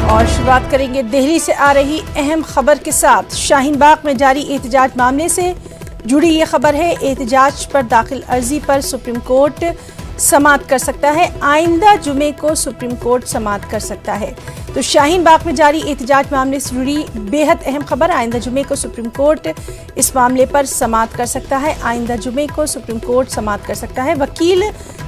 और शुरुआत करेंगे दिल्ली से आ रही अहम खबर के साथ। शाहीन बाग में जारी एहतजाज मामले से जुड़ी ये खबर है। एहतजाज पर दाखिल अर्जी पर सुप्रीम कोर्ट समाअत कर सकता है। आइंदा जुमे को सुप्रीम कोर्ट समाअत कर सकता है। तो शाहीन बाग में जारी एहतजाज मामले से जुड़ी बेहद अहम खबर। आइंदा जुमे को सुप्रीम कोर्ट इस मामले पर समाअत कर सकता है। आइंदा जुमे को सुप्रीम कोर्ट समाअत कर सकता है। वकील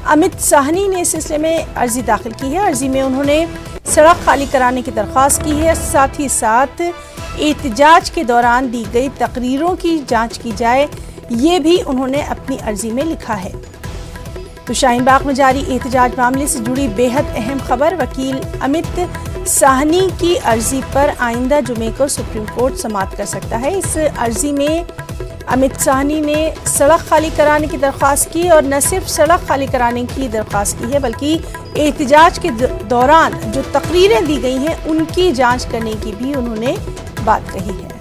अमित साहनी ने इस सिलसिले में अर्जी दाखिल की है। अर्जी में उन्होंने सड़क खाली कराने की दरख्वास्त की है। साथ ही साथ एहतजाज के दौरान दी गई तकरीरों की जांच की जाए, ये भी उन्होंने अपनी अर्जी में लिखा है। तो शाहीन बाग में जारी एहतजाज मामले से जुड़ी बेहद अहम खबर। वकील अमित साहनी की अर्जी पर आइंदा जुमे को सुप्रीम कोर्ट समाअत कर सकता है। इस अर्जी में अमित साहनी ने सड़क खाली कराने की दरख्वास्त की और न सिर्फ सड़क खाली कराने की दरख्वास्त की है, बल्कि एहतजाज के दौरान जो तकरीरें दी गई हैं उनकी जांच करने की भी उन्होंने बात कही है।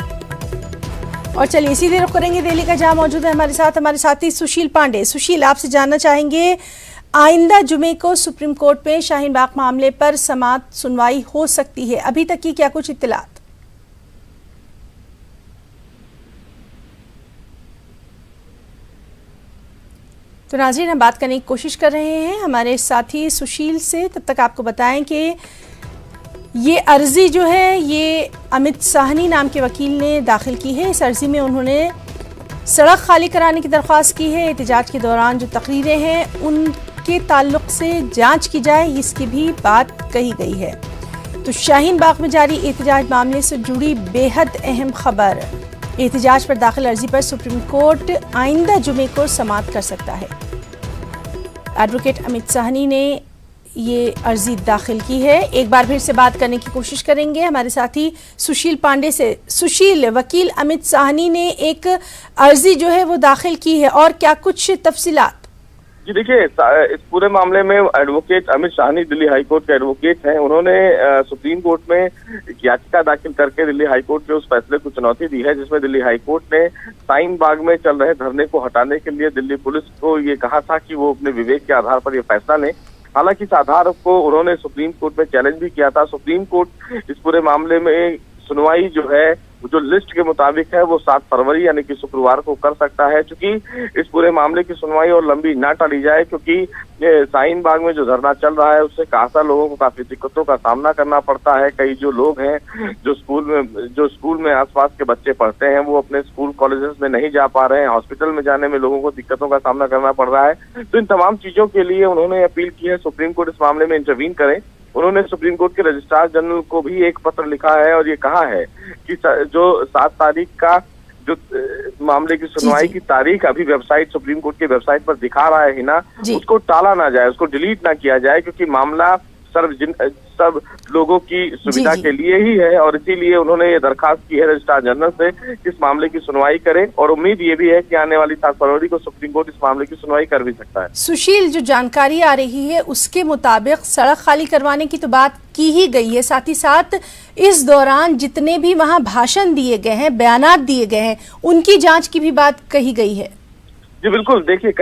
और चलिए सीधे रुख करेंगे दिल्ली का, जहां मौजूद है हमारे साथी सुशील पांडे। सुशील, आपसे जानना चाहेंगे, आइंदा जुमे को सुप्रीम कोर्ट में शाहीन बाग मामले पर समाअत सुनवाई हो सकती है, अभी तक की क्या कुछ इत्तलात? तो नाज़रीन, हम बात करने की कोशिश कर रहे हैं हमारे साथी सुशील से। तब तक आपको बताएं कि ये अर्जी जो है ये अमित साहनी नाम के वकील ने दाखिल की है। इस अर्जी में उन्होंने सड़क खाली कराने की दरख्वास्त की है। एहतजाज के दौरान जो तकरीरें हैं उनके ताल्लुक से जांच की जाए, इसकी भी बात कही गई है। तो शाहीन बाग में जारी एहतजाज मामले से जुड़ी बेहद अहम खबर। एहतजाज पर दाखिल अर्जी पर सुप्रीम कोर्ट आइंदा जुमे को समाअत कर सकता है। एडवोकेट अमित साहनी ने ये अर्जी दाखिल की है। एक बार फिर से बात करने की कोशिश करेंगे हमारे साथी सुशील पांडे से। सुशील, वकील अमित साहनी ने एक अर्जी जो है वो दाखिल की है, और क्या कुछ तफसीलात? जी देखिए, इस पूरे मामले में advocate Amit Sahni Delhi high court के एडवोकेट हैं। उन्होंने सुप्रीम कोर्ट में एक याचिका दाखिल करके दिल्ली हाई कोर्ट के उस फैसले को चुनौती दी है, जिसमें दिल्ली हाई कोर्ट ने शाहीन बाग में चल रहे धरने को हटाने के लिए दिल्ली पुलिस को ये कहा था कि वो अपने विवेक के आधार पर ये फैसला लें। हालांकि इस आधार को उन्होंने सुप्रीम कोर्ट में चैलेंज भी किया था। सुप्रीम कोर्ट इस पूरे मामले में सुनवाई जो है जो लिस्ट के मुताबिक है वो 7 फरवरी यानी कि शुक्रवार को कर सकता है। क्योंकि इस पूरे मामले की सुनवाई और लंबी ना टाली जाए, क्योंकि शाहीन बाग में जो धरना चल रहा है उससे खासा लोगों को काफी दिक्कतों का सामना करना पड़ता है। कई जो लोग हैं जो स्कूल में आसपास के बच्चे पढ़ते हैं वो अपने स्कूल कॉलेजेस में नहीं जा पा रहे हैं। हॉस्पिटल में जाने में लोगों को दिक्कतों का सामना करना पड़ रहा है। तो इन तमाम चीजों के लिए उन्होंने अपील की है सुप्रीम कोर्ट इस मामले में इंटरवीन करे। उन्होंने सुप्रीम कोर्ट के रजिस्ट्रार जनरल को भी एक पत्र लिखा है और ये कहा है कि जो 7 तारीख का जो मामले की सुनवाई की तारीख अभी वेबसाइट सुप्रीम कोर्ट की वेबसाइट पर दिखा रहा है ना, उसको टाला ना जाए, उसको डिलीट ना किया जाए, क्योंकि मामला सब लोगों की सुविधा के लिए ही है। और इसीलिए उन्होंने ये दरखास्त की है रजिस्ट्रार जनरल से कि इस मामले की सुनवाई करें। और उम्मीद ये भी है कि आने वाली 7 फरवरी को सुप्रीम कोर्ट इस मामले की सुनवाई कर भी सकता है। सुशील, जो जानकारी आ रही है उसके मुताबिक सड़क खाली करवाने की तो बात की ही गई है, साथ ही साथ इस दौरान जितने भी वहां भाषण दिए गए हैं, बयानात दिए गए हैं, उनकी जांच की भी बात कही गई है। जी बिल्कुल, देखिए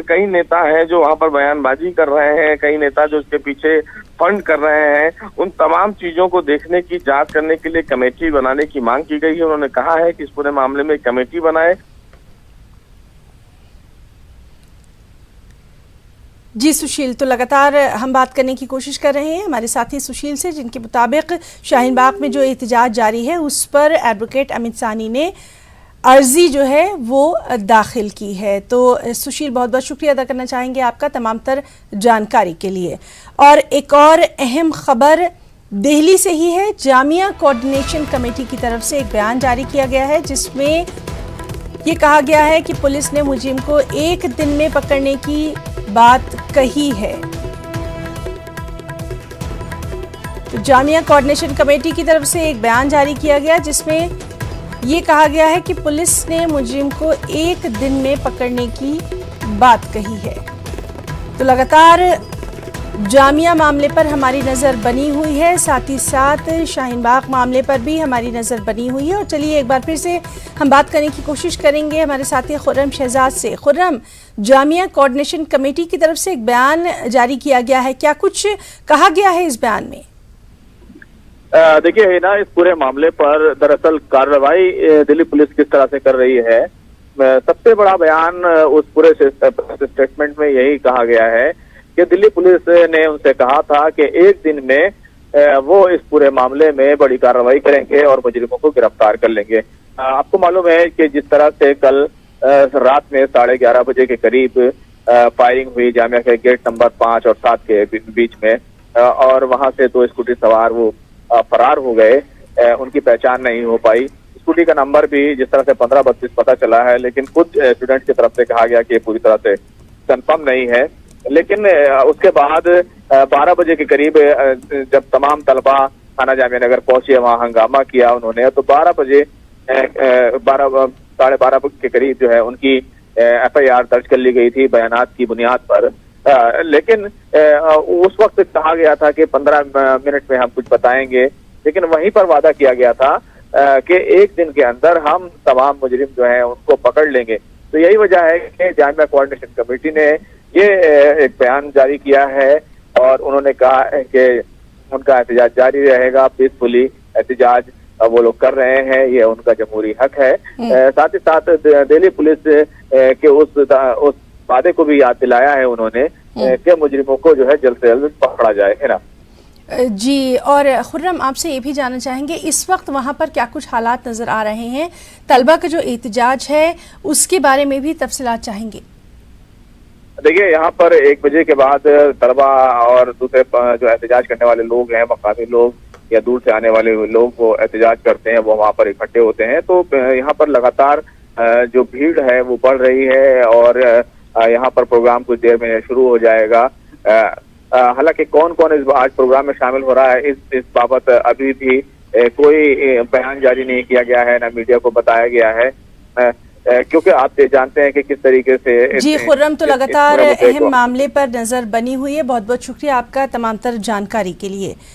कई नेता हैं जो वहां पर बयानबाजी कर रहे हैं, कई नेता जो इसके पीछे फंड कर रहे हैं। उन तमाम चीजों को देखने की, जांच करने के लिए कमेटी बनाने की मांग की गई है। उन्होंने कहा है कि इस पूरे मामले में कमेटी बनाए। जी सुशील, तो लगातार हम बात करने की कोशिश कर रहे हैं हमारे साथी सुशील से, जिनके मुताबिक शाहीन बाग में जो एहतजाज जारी है उस पर एडवोकेट अमित साहनी ने अर्जी जो है वो दाखिल की है। तो सुशील, बहुत बहुत शुक्रिया अदा करना चाहेंगे आपका तमाम तर जानकारी के लिए। और एक और अहम खबर दिल्ली से ही है। जामिया कोऑर्डिनेशन कमेटी की तरफ से एक बयान जारी किया गया है, जिसमें ये कहा गया है कि पुलिस ने मुजरिम को 1 दिन में पकड़ने की बात कही है। तो जामिया कोऑर्डिनेशन कमेटी की तरफ से एक बयान जारी किया गया, जिसमें ये कहा गया है कि पुलिस ने मुजरिम को 1 दिन में पकड़ने की बात कही है। तो लगातार जामिया मामले पर हमारी नज़र बनी हुई है, साथ ही साथ शाहीन बाग मामले पर भी हमारी नज़र बनी हुई है। और चलिए एक बार फिर से हम बात करने की कोशिश करेंगे हमारे साथी खुर्रम शहजाद से। खुर्रम, जामिया कोऑर्डिनेशन कमेटी की तरफ से एक बयान जारी किया गया है, क्या कुछ कहा गया है इस बयान में? देखिए है ना, इस पूरे मामले पर दरअसल कार्रवाई दिल्ली पुलिस किस तरह से कर रही है, सबसे बड़ा बयान उस पूरे स्टेटमेंट में यही कहा गया है कि दिल्ली पुलिस ने उनसे कहा था कि एक दिन में वो इस पूरे मामले में बड़ी कार्रवाई करेंगे और मुजरिमों को गिरफ्तार कर लेंगे। आपको मालूम है कि जिस तरह से कल रात में 11:30 बजे के करीब फायरिंग हुई जामिया के गेट नंबर 5 और 7 के बीच में, और वहां से 2 स्कूटी सवार वो फरार हो गए, उनकी पहचान नहीं हो पाई। स्कूटी का नंबर भी जिस तरह से 1532 पता चला है, लेकिन कुछ स्टूडेंट्स की तरफ से कहा गया कि पूरी तरह से कंफर्म नहीं है। लेकिन उसके बाद 12 बजे के करीब जब तमाम तलबा थाना जामिया नगर पहुंचे, वहां हंगामा किया उन्होंने, तो 12 बजे 12:30 के करीब जो है उनकी FIR दर्ज कर ली गई थी बयानात की बुनियाद पर। लेकिन उस वक्त कहा गया था कि 15 मिनट में हम कुछ बताएंगे, लेकिन वहीं पर वादा किया गया था कि एक दिन के अंदर हम तमाम मुजरिम जो हैं उनको पकड़ लेंगे। तो यही वजह है कि जामिया कोऑर्डिनेशन कमेटी ने ये एक बयान जारी किया है और उन्होंने कहा है कि उनका एहतजाज जारी रहेगा, पीसफुली एहतजाज वो लोग कर रहे हैं, ये उनका जमहूरी हक है। साथ ही साथ दिल्ली पुलिस के उस वादे को भी याद दिलाया है उन्होंने कि मुजरिमों को जो है जल्द से जल्द पकड़ा जाए, है ना जी। और खुर्रम, आपसे ये भी जानना चाहेंगे इस वक्त वहाँ पर क्या कुछ हालात नजर आ रहे हैं, तलबा का जो एहतजाज है उसके बारे में भी तफसीलात चाहेंगे। देखिए, यहाँ पर 1 बजे के बाद तलबा और दूसरे जो एहतजाज करने वाले लोग हैं, मकामी लोग या दूर से आने वाले लोग वो एहतजाज करते हैं, वो वहाँ पर इकट्ठे होते हैं। तो यहाँ पर लगातार जो भीड़ है वो बढ़ रही है और यहाँ पर प्रोग्राम कुछ देर में शुरू हो जाएगा। हालांकि कौन कौन इस आज प्रोग्राम में शामिल हो रहा है इस बाबत अभी भी कोई बयान जारी नहीं किया गया है, ना मीडिया को बताया गया है, क्योंकि आप जानते हैं कि किस तरीके से जी। खुर्रम, तो लगातार अहम मामले पर नजर बनी हुई है। बहुत बहुत शुक्रिया आपका तमाम तर जानकारी के लिए।